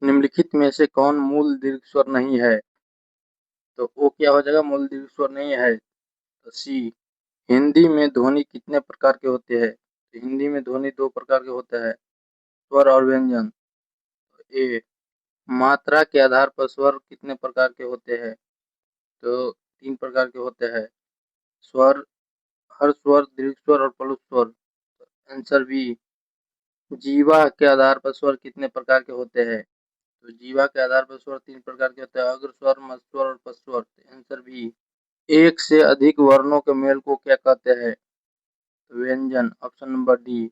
निम्नलिखित में से कौन मूल दीर्घ स्वर नहीं है? तो ओ क्या हो जाएगा? मूल दीर्घ स्वर नहीं है। तो सी। हिंदी में ध्वनि कितने प्रकार के होते हैं? तो हिंदी में ध्वनि 2 प्रकार के होते हैं, स्वर और व्यंजन। ए। मात्रा के आधार पर स्वर कितने प्रकार के होते हैं? तो 3 प्रकार के होते हैं। स्वर, हर स्वर, दीर्घ स्वर और प्लुत स्वर। Answer B. जीवा के आधार पर स्वर कितने प्रकार के होते हैं? तो जीवा के आधार पर स्वर 3 प्रकार के होते हैं, अग्र स्वर, मध्य स्वर और पश्च स्वर। Answer B. एक से अधिक वर्णों के मेल को क्या कहते हैं? व्यंजन। Option number D.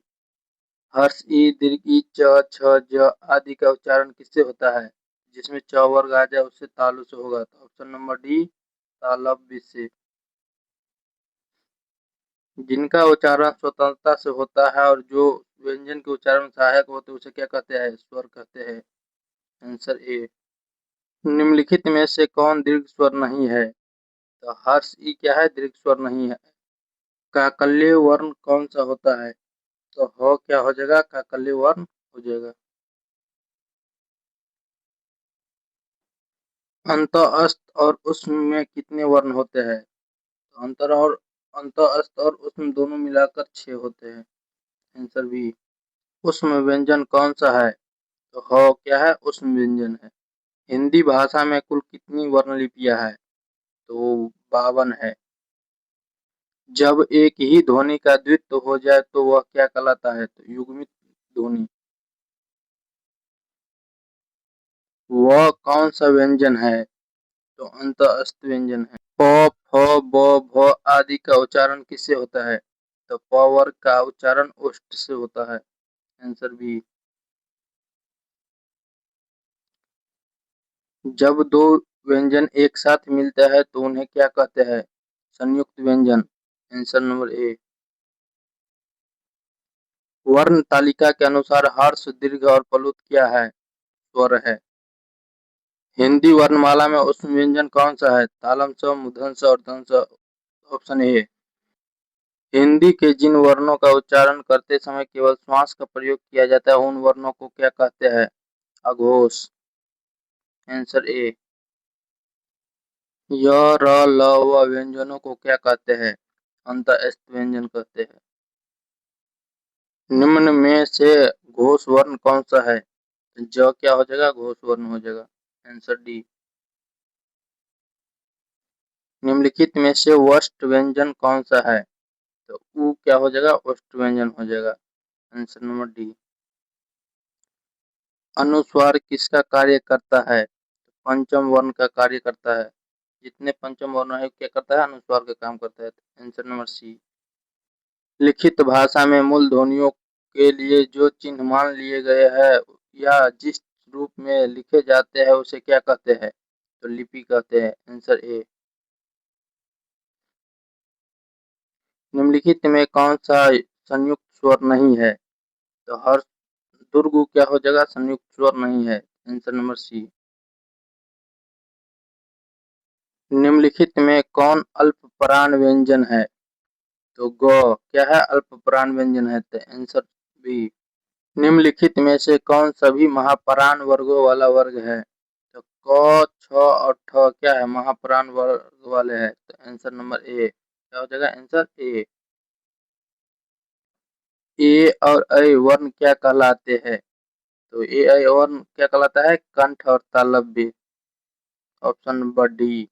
हर्ष, ई, दीर्घ ई, च, छ, ज आदि का उच्चारण किससे होता है? जिसमें च वर्ग आ जाए उससे तालु से होगा। तो ऑप्शन नंबर डी, तालव्य से। जिनका उच्चारण स्वतंत्रता से होता है और जो व्यंजन के उच्चारण में सहायक होते हैं उसे क्या कहते हैं? स्वर कहते हैं। Answer A. निम्नलिखित में से कौन दीर्घ स्वर नहीं है? तो हर्ष, ई क्या है? दीर्घ स्वर नहीं है। काकल्य वर्ण कौन सा होता है? तो हो क्या हो जाएगा? काकल्य वर्ण हो जाएगा। अंत, अस्त और उष्म में कितने वर्ण होते हैं? तो अंत, अस्त और उष्म दोनों मिलाकर 6 होते हैं। Answer B. उष्म व्यंजन कौन सा है? तो हो क्या है? उष्म व्यंजन है। हिंदी भाषा में कुल कितनी वर्णलिपियां है? तो 52 है। जब एक ही ध्वनि का द्वित्व हो जाए तो वह क्या कहलाता है? तो युग्मित ध्वनि। वह कौन सा व्यंजन है? तो अंत, अस्त व्यंजन है। प, फ, ब, भ आदि का उच्चारण किससे होता है? तो प वर्ग का उच्चारण ओष्ठ से होता है। Answer B. जब दो व्यंजन एक साथ मिलते हैं तो उन्हें क्या कहते हैं? संयुक्त व्यंजन। Answer number A. वर्ण तालिका के अनुसार हर्ष, दीर्घ और प्लुत क्या है? स्वर है। हिंदी वर्णमाला में उष्म व्यंजन कौन सा है? तालम च, मूर्धन्य ष और दंश। Option A. हिंदी के जिन वर्णों का उच्चारण करते समय केवल श्वास का प्रयोग किया जाता है उन वर्णों को क्या कहते हैं? अघोष। Answer A. य, र, ल, व व्यंजनों को क्या कहते हैं? अंतःस्थ व्यंजन कहते हैं। निम्न में से घोष वर्ण कौन सा है? ज क्या हो जाएगा? घोष वर्ण हो जाएगा। Answer D. निम्नलिखित में से वष्ट व्यंजन कौन सा है? तो उ क्या हो जाएगा? ओष्ठ व्यंजन हो जाएगा। Answer number D. अनुस्वार किसका कार्य करता है? पंचम वर्ण का कार्य करता है। जितने पंचम वर्ण है क्या करता है? अनुस्वार का काम करता है। Answer number C. लिखित भाषा में मूल ध्वनियों के लिए जो चिन्ह मान लिए गए हैं या जिस रूप में लिखे जाते हैं उसे क्या कहते हैं? तो लिपि कहते हैं। Answer A. निम्नलिखित में कौन सा संयुक्त स्वर नहीं है? तो हर दुर्गु क्या हो जाएगा? संयुक्त स्वर नहीं है। Answer number C. निम्नलिखित में कौन अल्पप्राण व्यंजन है? तो ग क्या है? अल्पप्राण व्यंजन है। तो आंसर बी। निम्नलिखित में से कौन सभी महाप्राण वर्गों वाला वर्ग है? तो क, छ और ठ क्या है? महाप्राण वर्ग वाले हैं। तो आंसर नंबर ए क्या हो जाएगा? Answer A. ए और ऐ वर्ण क्या कहलाते हैं? तो ए ऐ वर्ण क्या कहलाता है? कंठ और तालव्य। Option number D.